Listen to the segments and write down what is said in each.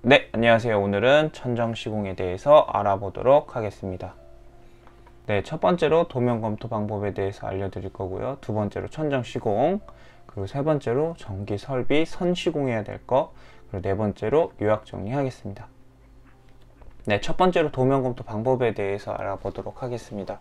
네, 안녕하세요. 오늘은 천정 시공에 대해서 알아보도록 하겠습니다. 네, 첫 번째로 도면 검토 방법에 대해서 알려드릴 거고요. 두 번째로 천정 시공, 그리고 세 번째로 전기 설비 선 시공해야 될 거, 그리고 네 번째로 요약 정리하겠습니다. 네, 첫 번째로 도면 검토 방법에 대해서 알아보도록 하겠습니다.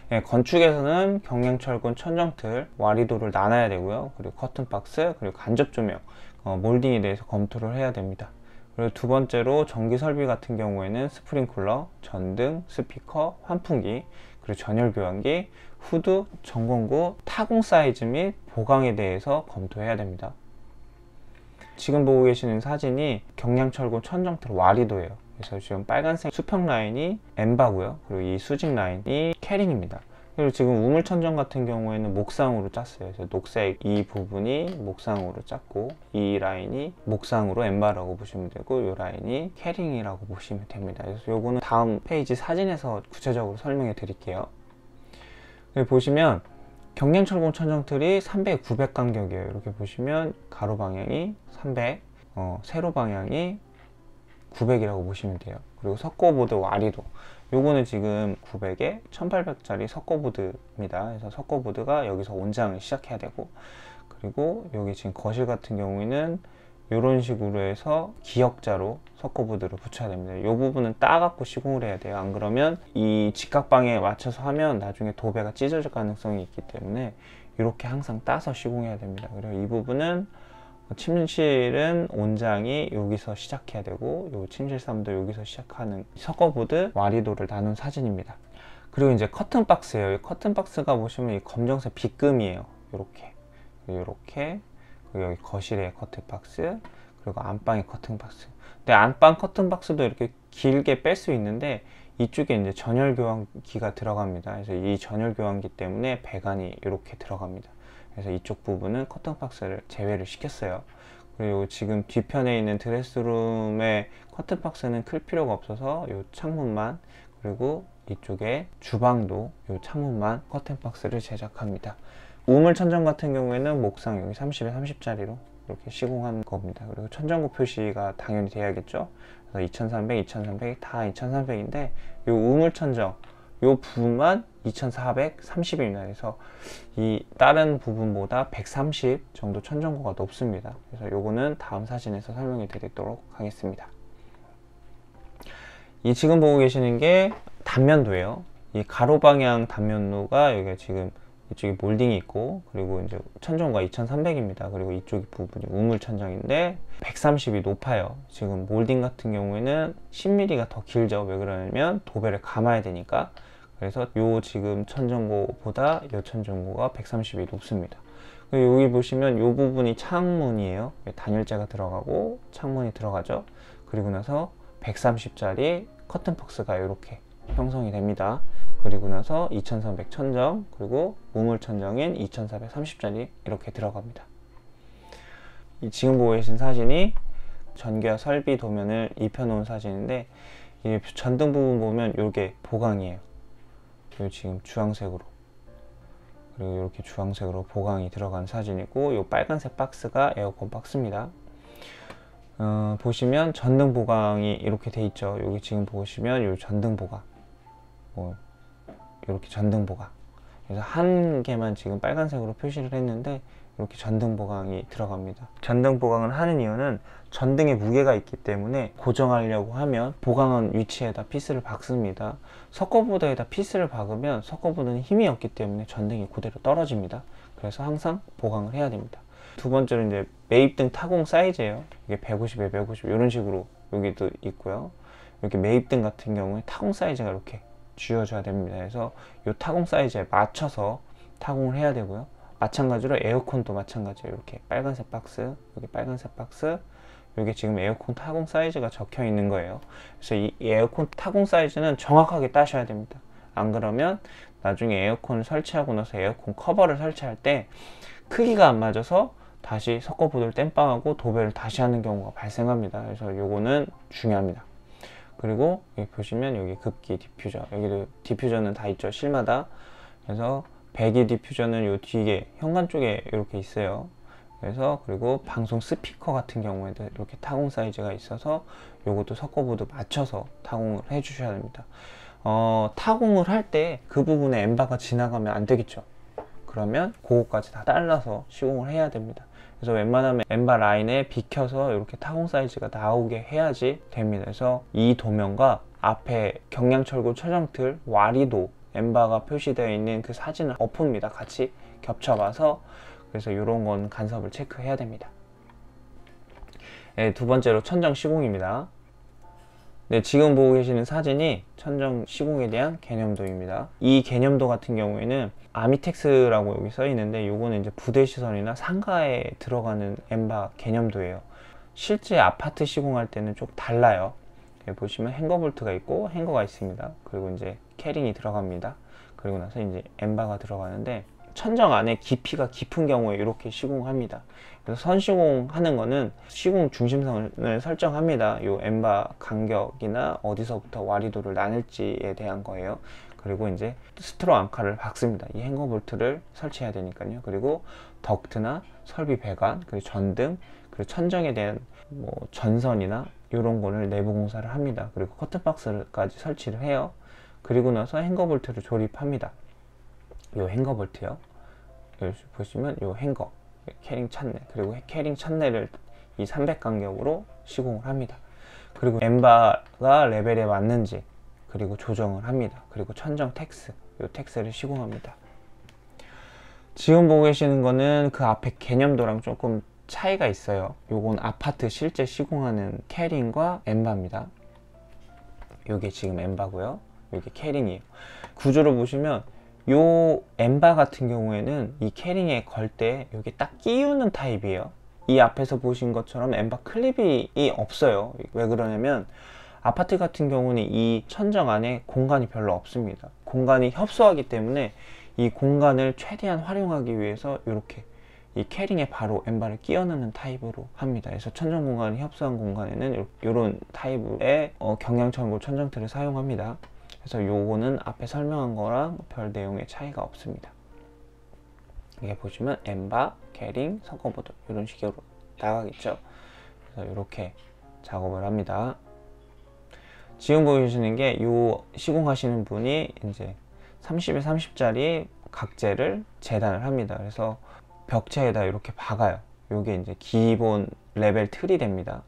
네, 건축에서는 경량철근 천정틀, 와리도를 나눠야 되고요. 그리고 커튼박스, 그리고 간접 조명, 몰딩에 대해서 검토를 해야 됩니다. 그리고 두 번째로 전기 설비 같은 경우에는 스프링클러, 전등, 스피커, 환풍기, 그리고 전열 교환기, 후드, 전공구, 타공 사이즈 및 보강에 대해서 검토해야 됩니다. 지금 보고 계시는 사진이 경량철근 천정틀 와리도예요. 그래서 지금 빨간색 수평 라인이 엠바고요. 그리고 이 수직 라인이 캐링입니다. 그리고 지금 우물천정 같은 경우에는 목상으로 짰어요. 그래서 녹색 이 부분이 목상으로 짰고, 이 라인이 목상으로 엠바라고 보시면 되고, 이 라인이 캐링이라고 보시면 됩니다. 그래서 요거는 다음 페이지 사진에서 구체적으로 설명해 드릴게요. 여기 보시면 경량철근 천정틀이 300, 900 간격이에요. 이렇게 보시면 가로 방향이 300, 세로 방향이 900이라고 보시면 돼요. 그리고 석고보드 와리도, 요거는 지금 900에 1800짜리 석고보드입니다. 그래서 석고보드가 여기서 온장을 시작해야 되고, 그리고 여기 지금 거실 같은 경우에는 이런 식으로 해서 기역자로 석고보드를 붙여야 됩니다. 이 부분은 따갖고 시공을 해야 돼요. 안 그러면 이 직각방에 맞춰서 하면 나중에 도배가 찢어질 가능성이 있기 때문에 이렇게 항상 따서 시공해야 됩니다. 그리고 이 부분은 침실은 온장이 여기서 시작해야 되고, 요 침실 3도 여기서 시작하는 석고보드 와리도를 나눈 사진입니다. 그리고 이제 커튼 박스예요. 이 커튼 박스가 보시면 이 검정색 빗금이에요. 요렇게 그리고 여기 거실에 커튼 박스, 그리고 안방에 커튼 박스. 근데 안방 커튼 박스도 이렇게 길게 뺄 수 있는데 이쪽에 이제 전열 교환기가 들어갑니다. 그래서 이 전열 교환기 때문에 배관이 이렇게 들어갑니다. 그래서 이쪽 부분은 커튼 박스를 제외를 시켰어요. 그리고 지금 뒤편에 있는 드레스룸의 커튼 박스는 클 필요가 없어서 이 창문만, 그리고 이쪽에 주방도 이 창문만 커튼 박스를 제작합니다. 우물 천정 같은 경우에는 목상 여기 30에 30짜리로 이렇게 시공한 겁니다. 그리고 천정구 표시가 당연히 돼야겠죠. 그래서 2300, 2300 다 2300인데 이 우물 천정 이 부분만 2430입니다. 그래서 이 다른 부분보다 130 정도 천정고가 높습니다. 그래서 요거는 다음 사진에서 설명해 드리도록 하겠습니다. 이 지금 보고 계시는 게 단면도예요. 이 가로 방향 단면도가 여기가 지금 이쪽에 몰딩이 있고, 그리고 이제 천정고가 2300입니다. 그리고 이쪽 부분이 우물 천정인데 130이 높아요. 지금 몰딩 같은 경우에는 10mm가 더 길죠. 왜 그러냐면 도배를 감아야 되니까. 그래서 요 지금 천정고보다 요 천정고가 130이 높습니다. 그리고 여기 보시면 요 부분이 창문이에요. 단열재가 들어가고 창문이 들어가죠. 그리고 나서 130짜리 커튼 박스가 이렇게 형성이 됩니다. 그리고 나서 2300 천정, 그리고 우물 천정인 2430짜리 이렇게 들어갑니다. 지금 보고 계신 사진이 전기와 설비 도면을 입혀놓은 사진인데, 이 전등 부분 보면 이게 보강이에요. 그리고 지금 주황색으로, 그리고 이렇게 주황색으로 보강이 들어간 사진이고, 이 빨간색 박스가 에어컨 박스입니다. 보시면 전등 보강이 이렇게 돼 있죠. 여기 지금 보시면 이 전등 보강, 이렇게 전등 보강. 그래서 한 개만 지금 빨간색으로 표시를 했는데 이렇게 전등 보강이 들어갑니다. 전등 보강을 하는 이유는 전등에 무게가 있기 때문에 고정하려고 하면 보강한 위치에다 피스를 박습니다. 석고보드에다 피스를 박으면 석고보드는 힘이 없기 때문에 전등이 그대로 떨어집니다. 그래서 항상 보강을 해야 됩니다. 두 번째로 이제 매입등 타공 사이즈예요. 이게 150에 150 이런 식으로 여기도 있고요. 이렇게 매입등 같은 경우에 타공 사이즈가 이렇게 쥐어줘야 됩니다. 그래서 이 타공 사이즈에 맞춰서 타공을 해야 되고요. 마찬가지로 에어컨도 마찬가지예요. 이렇게 빨간색 박스, 여기 빨간색 박스, 여기 지금 에어컨 타공 사이즈가 적혀 있는 거예요. 그래서 이 에어컨 타공 사이즈는 정확하게 따셔야 됩니다. 안 그러면 나중에 에어컨을 설치하고 나서 에어컨 커버를 설치할 때 크기가 안 맞아서 다시 석고보드를 땜빵하고 도배를 다시 하는 경우가 발생합니다. 그래서 요거는 중요합니다. 그리고 여기 보시면 여기 급기 디퓨저, 여기도 디퓨저는 다 있죠, 실마다. 그래서 배기 디퓨저는 요 뒤에 현관 쪽에 이렇게 있어요. 그래서 그리고 방송 스피커 같은 경우에도 이렇게 타공 사이즈가 있어서 요것도 섞어보드 맞춰서 타공을 해 주셔야 됩니다. 타공을 할 때 그 부분에 엠바가 지나가면 안 되겠죠. 그러면 그거까지 다 잘라서 시공을 해야 됩니다. 그래서 웬만하면 엠바 라인에 비켜서 이렇게 타공 사이즈가 나오게 해야지 됩니다. 그래서 이 도면과 앞에 경량철골 처정틀 와리도 엠바가 표시되어 있는 그 사진을 엎습니다. 같이 겹쳐봐서. 그래서 이런 건 간섭을 체크해야 됩니다. 네, 두 번째로 천정 시공입니다. 네, 지금 보고 계시는 사진이 천정 시공에 대한 개념도입니다. 이 개념도 같은 경우에는 아미텍스라고 여기 써 있는데 요거는 이제 부대 시설이나 상가에 들어가는 엠바 개념도예요. 실제 아파트 시공할 때는 좀 달라요. 여기 보시면 행거 볼트가 있고 행거가 있습니다. 그리고 이제 캐링이 들어갑니다. 그리고 나서 이제 엠바가 들어가는데 천정 안에 깊이가 깊은 경우에 이렇게 시공합니다. 그래서 선시공하는 거는 시공 중심선을 설정합니다. 요 엠바 간격이나 어디서부터 와리도를 나눌지에 대한 거예요. 그리고 이제 스트로 앙카를 박습니다. 이 행거 볼트를 설치해야 되니까요. 그리고 덕트나 설비 배관, 그리고 전등, 그리고 천정에 대한 뭐 전선이나 이런 거를 내부 공사를 합니다. 그리고 커튼박스까지 설치를 해요. 그리고 나서 행거 볼트를 조립합니다. 요 행거 볼트요. 여기 보시면 요 행거 캐링 찬넬, 그리고 캐링 찬넬을 이 300 간격으로 시공을 합니다. 그리고 엠바가 레벨에 맞는지 그리고 조정을 합니다. 그리고 천정 텍스, 요 텍스를 시공합니다. 지금 보고 계시는 거는 그 앞에 개념도랑 조금 차이가 있어요. 요건 아파트 실제 시공하는 캐링과 엠바입니다. 요게 지금 엠바고요. 요게 캐링이에요. 구조를 보시면 요 엠바 같은 경우에는 이 캐링에 걸 때 여기 딱 끼우는 타입이에요. 이 앞에서 보신 것처럼 엠바 클립이 없어요. 왜 그러냐면 아파트 같은 경우는 이 천정 안에 공간이 별로 없습니다. 공간이 협소하기 때문에 이 공간을 최대한 활용하기 위해서 이렇게 이 캐링에 바로 엠바를 끼워 넣는 타입으로 합니다. 그래서 천정 공간이 협소한 공간에는 이런 타입의 경량철골 천정틀을 사용합니다. 그래서 요거는 앞에 설명한 거랑 별 내용의 차이가 없습니다. 이게 보시면 엠바, 캐링, 섞어보드 이런 식으로 나가겠죠. 그래서 이렇게 작업을 합니다. 지금 보여주시는 게 요 시공하시는 분이 이제 30에 30짜리 각재를 재단을 합니다. 그래서 벽체에다 이렇게 박아요. 요게 이제 기본 레벨 틀이 됩니다.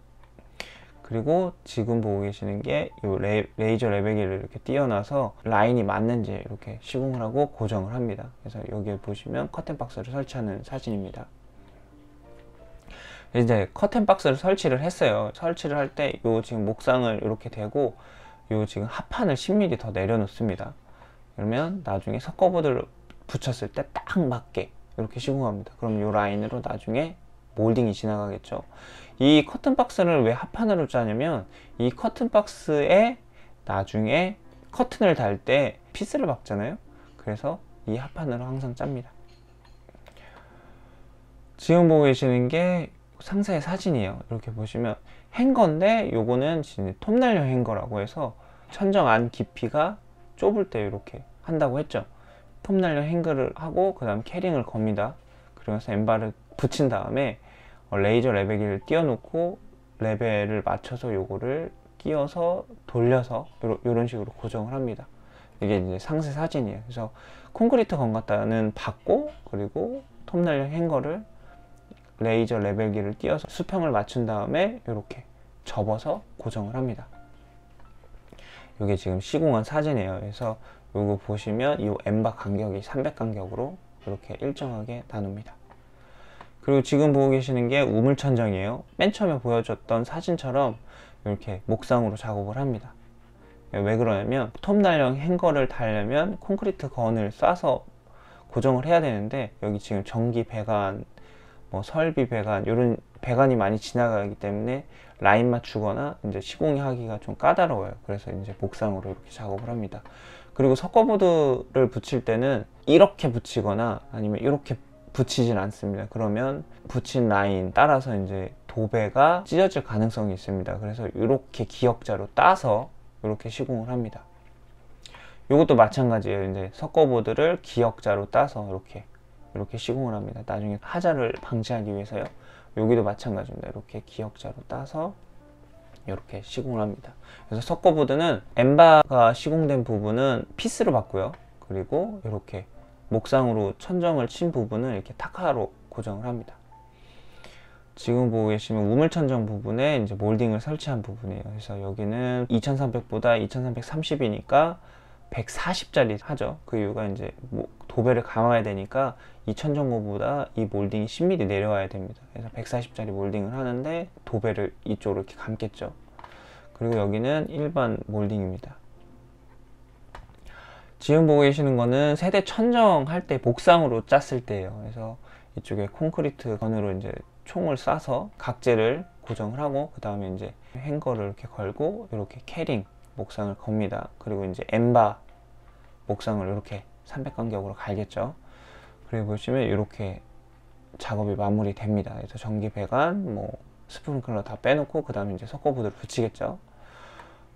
그리고 지금 보고 계시는 게 요 레이저 레벨기를 이렇게 띄어놔서 라인이 맞는지 이렇게 시공을 하고 고정을 합니다. 그래서 여기에 보시면 커튼 박스를 설치하는 사진입니다. 이제 커튼 박스를 설치를 했어요. 설치를 할 때 요 지금 목상을 이렇게 대고 요 지금 합판을 10mm 더 내려놓습니다. 그러면 나중에 섞어보드를 붙였을 때 딱 맞게 이렇게 시공합니다. 그럼 요 라인으로 나중에 몰딩이 지나가겠죠. 이 커튼 박스를 왜 합판으로 짜냐면 이 커튼 박스에 나중에 커튼을 달 때 피스를 박잖아요. 그래서 이 합판으로 항상 짭니다. 지금 보고 계시는 게 상세의 사진이에요. 이렇게 보시면 행거인데 요거는 톱날려 행거라고 해서 천정 안 깊이가 좁을 때 이렇게 한다고 했죠. 톱날려 행거를 하고 그 다음 캐링을 겁니다. 그러면서 엠바를 붙인 다음에 레이저 레벨기를 띄워놓고 레벨을 맞춰서 요거를 끼워서 돌려서 이런 식으로 고정을 합니다. 이게 이제 상세 사진이에요. 그래서 콘크리트 건가타는 받고 그리고 톱날려 행거를 레이저 레벨기를 띄워서 수평을 맞춘 다음에 이렇게 접어서 고정을 합니다. 이게 지금 시공한 사진이에요. 그래서 요거 보시면 이 엠바 간격이 300 간격으로 이렇게 일정하게 나눕니다. 그리고 지금 보고 계시는 게 우물천정이에요. 맨 처음에 보여줬던 사진처럼 이렇게 목상으로 작업을 합니다. 왜 그러냐면 톱날령 행거를 달려면 콘크리트 건을 쏴서 고정을 해야 되는데 여기 지금 전기 배관, 뭐 설비 배관 이런 배관이 많이 지나가기 때문에 라인 맞추거나 이제 시공이 하기가 좀 까다로워요. 그래서 이제 목상으로 이렇게 작업을 합니다. 그리고 섞어보드를 붙일 때는 이렇게 붙이거나 아니면 이렇게 붙이진 않습니다. 그러면 붙인 라인 따라서 이제 도배가 찢어질 가능성이 있습니다. 그래서 이렇게 기역자로 따서 이렇게 시공을 합니다. 이것도 마찬가지예요. 이제 섞어보드를 기역자로 따서 이렇게 이렇게 시공을 합니다. 나중에 하자를 방지하기 위해서요. 여기도 마찬가지입니다. 이렇게 기역자로 따서 이렇게 시공을 합니다. 그래서 석고보드는 엠바가 시공된 부분은 피스로 받고요. 그리고 이렇게 목상으로 천정을 친 부분을 이렇게 타카로 고정을 합니다. 지금 보고 계시면 우물천정 부분에 이제 몰딩을 설치한 부분이에요. 그래서 여기는 2300보다 2330이니까 140짜리 하죠. 그 이유가 이제 도배를 감아야 되니까 이 천정고보다 이 몰딩이 10mm 내려와야 됩니다. 그래서 140짜리 몰딩을 하는데 도배를 이쪽으로 이렇게 감겠죠. 그리고 여기는 일반 몰딩입니다. 지금 보고 계시는 거는 세대 천정할 때 목상으로 짰을 때예요. 그래서 이쪽에 콘크리트 건으로 이제 총을 쏴서 각재를 고정을 하고, 그 다음에 이제 행거를 이렇게 걸고 이렇게 캐링 목상을 겁니다. 그리고 이제 엠바 목상을 이렇게 300간격으로 갈겠죠. 그리고 보시면 이렇게 작업이 마무리됩니다. 그래서 전기 배관, 뭐 스프링클러 다 빼놓고 그 다음에 이제 석고보드를 붙이겠죠.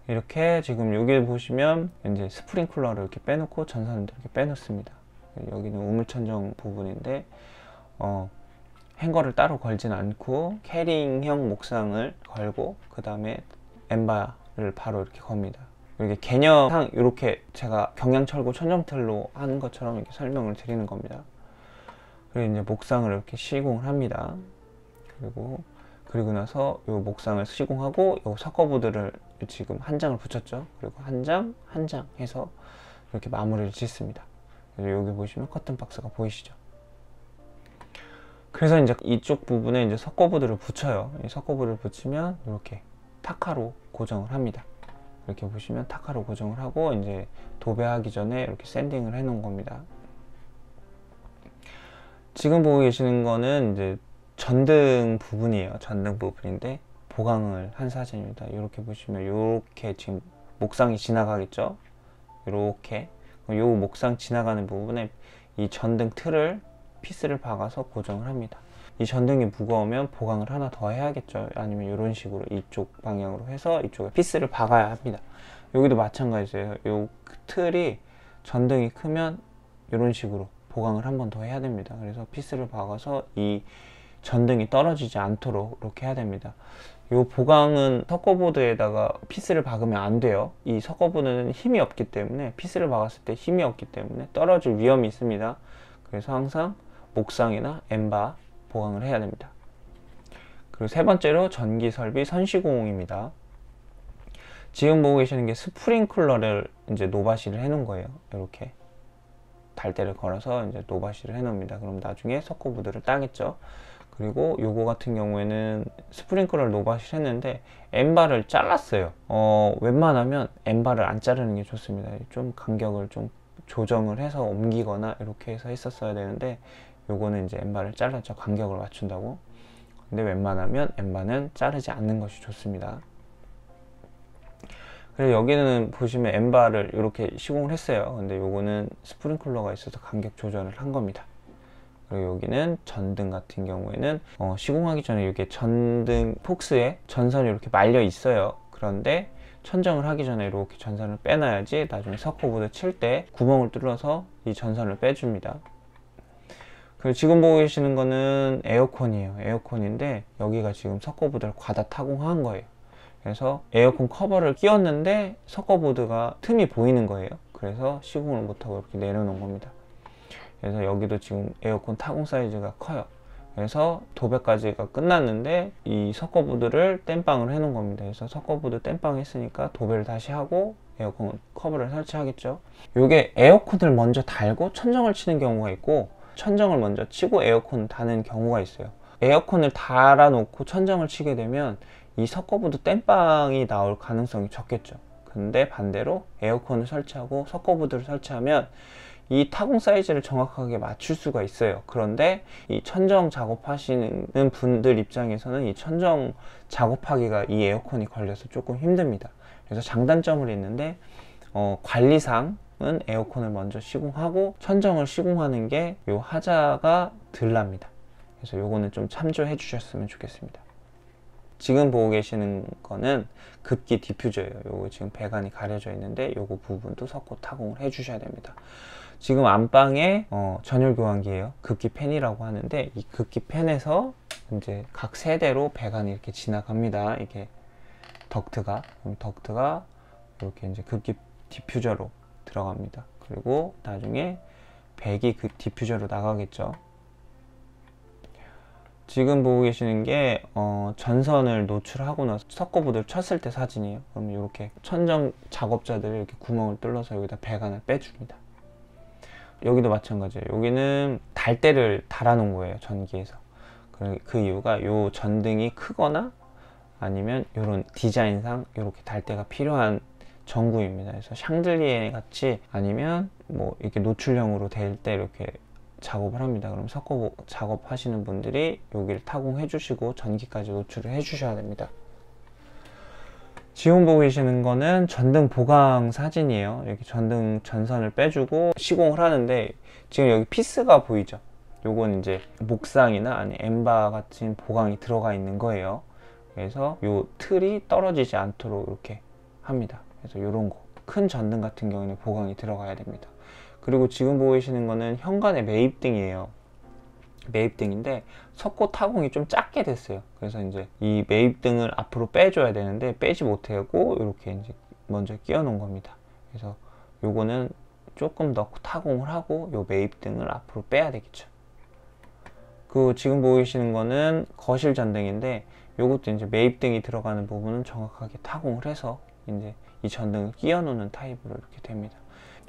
이렇게 지금 여기 보시면 이제 스프링클러를 이렇게 빼놓고 전선을 이렇게 빼놓습니다. 여기는 우물천정 부분인데 행거를 따로 걸진 않고 캐링형 목상을 걸고 그 다음에 엠바를 바로 이렇게 겁니다. 이렇게 개념상 이렇게 제가 경량철고 천정틀로 하는 것처럼 이렇게 설명을 드리는 겁니다. 그리고 이제 목상을 이렇게 시공을 합니다. 그리고 나서 이 목상을 시공하고 이 석고보드를 지금 한 장을 붙였죠. 그리고 한 장 해서 이렇게 마무리를 짓습니다. 그래서 여기 보시면 커튼 박스가 보이시죠? 그래서 이제 이쪽 부분에 이제 석고보드를 붙여요. 이 석고보드를 붙이면 이렇게 타카로 고정을 합니다. 이렇게 보시면 타카로 고정을 하고 이제 도배하기 전에 이렇게 샌딩을 해 놓은 겁니다. 지금 보고 계시는 거는 이제 전등 부분이에요. 전등 부분인데 보강을 한 사진입니다. 이렇게 보시면 이렇게 지금 목상이 지나가겠죠. 이렇게 요 목상 지나가는 부분에 이 전등 틀을 피스를 박아서 고정을 합니다. 이 전등이 무거우면 보강을 하나 더 해야겠죠. 아니면 이런 식으로 이쪽 방향으로 해서 이쪽에 피스를 박아야 합니다. 여기도 마찬가지예요. 요 틀이 전등이 크면 이런 식으로 보강을 한 번 더 해야 됩니다. 그래서 피스를 박아서 이 전등이 떨어지지 않도록 이렇게 해야 됩니다. 이 보강은 석고보드에다가 피스를 박으면 안 돼요. 이 석고보드는 힘이 없기 때문에, 피스를 박았을 때 힘이 없기 때문에 떨어질 위험이 있습니다. 그래서 항상 목상이나 엠바 보강을 해야 됩니다. 그리고 세 번째로 전기 설비 선시공입니다. 지금 보고 계시는 게 스프링클러를 이제 노바시를 해 놓은 거예요. 이렇게 달대를 걸어서 이제 노바시를 해 놓습니다. 그럼 나중에 석고보드를 따겠죠. 그리고 요거 같은 경우에는 스프링클러를 노바시를 했는데 엠바를 잘랐어요. 웬만하면 엠바를 안 자르는 게 좋습니다. 좀 간격을 좀 조정을 해서 옮기거나 이렇게 해서 했었어야 되는데, 요거는 이제 엠바를 잘랐죠. 간격을 맞춘다고. 근데 웬만하면 엠바는 자르지 않는 것이 좋습니다. 그래서 여기는 보시면 엠바를 이렇게 시공을 했어요. 근데 요거는 스프링클러가 있어서 간격 조절을 한 겁니다. 그리고 여기는 전등 같은 경우에는 시공하기 전에 이게 전등 폭스에 전선이 이렇게 말려 있어요. 그런데 천정을 하기 전에 이렇게 전선을 빼놔야지 나중에 석고보드 칠 때 구멍을 뚫어서 이 전선을 빼줍니다. 그리고 지금 보고 계시는 거는 에어컨이에요. 에어컨인데 여기가 지금 석고보드를 과다 타공한 거예요. 그래서 에어컨 커버를 끼웠는데 석고보드가 틈이 보이는 거예요. 그래서 시공을 못하고 이렇게 내려놓은 겁니다. 그래서 여기도 지금 에어컨 타공 사이즈가 커요. 그래서 도배까지가 끝났는데 이 석고보드를 땜빵을 해 놓은 겁니다. 그래서 석고보드 땜빵 했으니까 도배를 다시 하고 에어컨 커버를 설치하겠죠. 이게 에어컨을 먼저 달고 천정을 치는 경우가 있고, 천정을 먼저 치고 에어컨을 다는 경우가 있어요. 에어컨을 달아 놓고 천정을 치게 되면 이 석고보드 땜빵이 나올 가능성이 적겠죠. 근데 반대로 에어컨을 설치하고 석고보드를 설치하면 이 타공 사이즈를 정확하게 맞출 수가 있어요. 그런데 이 천정 작업하시는 분들 입장에서는 이 천정 작업하기가 이 에어컨이 걸려서 조금 힘듭니다. 그래서 장단점을 있는데 관리상은 에어컨을 먼저 시공하고 천정을 시공하는 게 요 하자가 덜 납니다. 그래서 요거는 좀 참조해 주셨으면 좋겠습니다. 지금 보고 계시는 거는 급기 디퓨저예요. 요거 지금 배관이 가려져 있는데 요거 부분도 석고 타공을 해 주셔야 됩니다. 지금 안방에 전열 교환기예요. 급기 팬이라고 하는데 이 급기 팬에서 이제 각 세대로 배관이 이렇게 지나갑니다. 이게 덕트가 이렇게 이제 급기 디퓨저로 들어갑니다. 그리고 나중에 배기 그 디퓨저로 나가겠죠. 지금 보고 계시는 게 전선을 노출하고 나서 석고보드를 쳤을 때 사진이에요. 그럼 이렇게 천정 작업자들이 이렇게 구멍을 뚫어서 여기다 배관을 빼줍니다. 여기도 마찬가지예요. 여기는 달대를 달아 놓은 거예요. 전기에서. 그 이유가 요 전등이 크거나 아니면 이런 디자인상 이렇게 달대가 필요한 전구입니다. 그래서 샹들리에 같이 아니면 뭐 이렇게 노출형으로 될 때 이렇게 작업을 합니다. 그럼 석고 작업하시는 분들이 여기를 타공해 주시고 전기까지 노출을 해 주셔야 됩니다. 지금 보고 계시는 거는 전등 보강 사진이에요. 이렇게 전등 전선을 빼주고 시공을 하는데 지금 여기 피스가 보이죠? 요건 이제 목상이나 아니 엠바 같은 보강이 들어가 있는 거예요. 그래서 요 틀이 떨어지지 않도록 이렇게 합니다. 그래서 요런 거 큰 전등 같은 경우는 보강이 들어가야 됩니다. 그리고 지금 보고 계시는 거는 현관의 매입등이에요. 매입등인데 석고 타공이 좀 작게 됐어요. 그래서 이제 이 매입등을 앞으로 빼줘야 되는데 빼지 못하고 이렇게 이제 먼저 끼워 놓은 겁니다. 그래서 요거는 조금 더 타공을 하고 요 매입등을 앞으로 빼야 되겠죠. 그 지금 보고 계시는 거는 거실 전등인데 요것도 이제 매입등이 들어가는 부분은 정확하게 타공을 해서 이제 이 전등을 끼워 놓는 타입으로 이렇게 됩니다.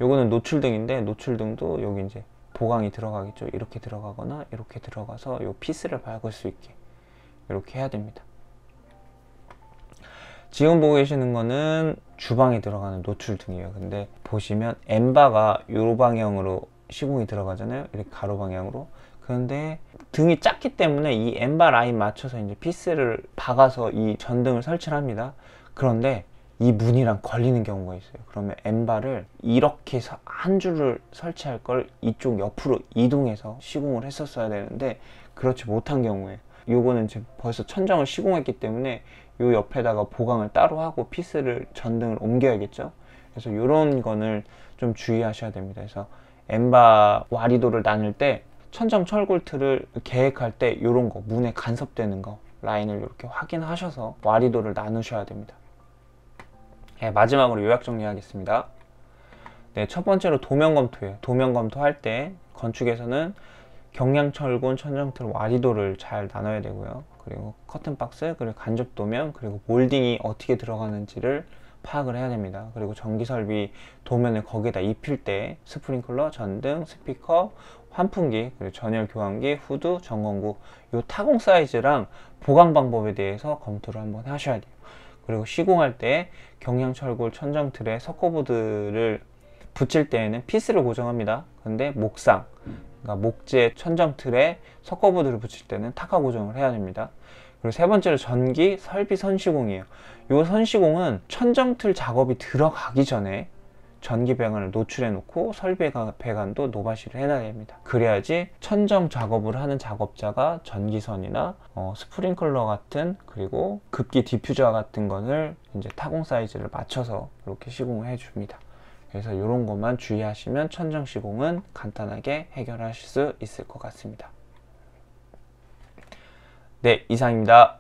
요거는 노출등인데 노출등도 여기 이제 보강이 들어가겠죠. 이렇게 들어가거나 이렇게 들어가서 요 피스를 밝을 수 있게 이렇게 해야 됩니다. 지금 보고 계시는 거는 주방에 들어가는 노출등이에요. 근데 보시면 엠바가 요 방향으로 시공이 들어가잖아요. 이렇게 가로 방향으로. 그런데 등이 작기 때문에 이 엠바 라인 맞춰서 이제 피스를 박아서 이 전등을 설치를 합니다. 그런데 이 문이랑 걸리는 경우가 있어요. 그러면 엠바를 이렇게 한 줄을 설치할 걸 이쪽 옆으로 이동해서 시공을 했었어야 되는데 그렇지 못한 경우에 요거는 지금 벌써 천정을 시공했기 때문에 요 옆에다가 보강을 따로 하고 피스를 전등을 옮겨야겠죠. 그래서 요런 거를 좀 주의하셔야 됩니다. 그래서 엠바 와리도를 나눌 때 천정 철골틀을 계획할 때 요런 거 문에 간섭되는 거 라인을 이렇게 확인하셔서 와리도를 나누셔야 됩니다. 네, 마지막으로 요약 정리하겠습니다. 네, 첫 번째로 도면 검토예요. 도면 검토할 때 건축에서는 경량철골 천정틀 와리도를 잘 나눠야 되고요. 그리고 커튼박스, 그리고 간접 도면, 그리고 몰딩이 어떻게 들어가는지를 파악을 해야 됩니다. 그리고 전기설비 도면을 거기에다 입힐 때 스프링클러, 전등, 스피커, 환풍기, 그리고 전열 교환기, 후드, 전건구 이 타공 사이즈랑 보강 방법에 대해서 검토를 한번 하셔야 돼요. 그리고 시공할 때 경량철골 천정틀에 석고보드를 붙일 때에는 피스를 고정합니다. 근데 목상, 그러니까 목재 천정틀에 석고보드를 붙일 때는 타카 고정을 해야 됩니다. 그리고 세 번째로 전기 설비 선시공이에요. 이 선시공은 천정틀 작업이 들어가기 전에 전기 배관을 노출해 놓고 설비 배관도 노바시를 해놔야 됩니다. 그래야지 천정 작업을 하는 작업자가 전기선이나 스프링클러 같은 그리고 급기 디퓨저 같은 것을 이제 타공 사이즈를 맞춰서 이렇게 시공을 해줍니다. 그래서 이런 것만 주의하시면 천정 시공은 간단하게 해결하실 수 있을 것 같습니다. 네, 이상입니다.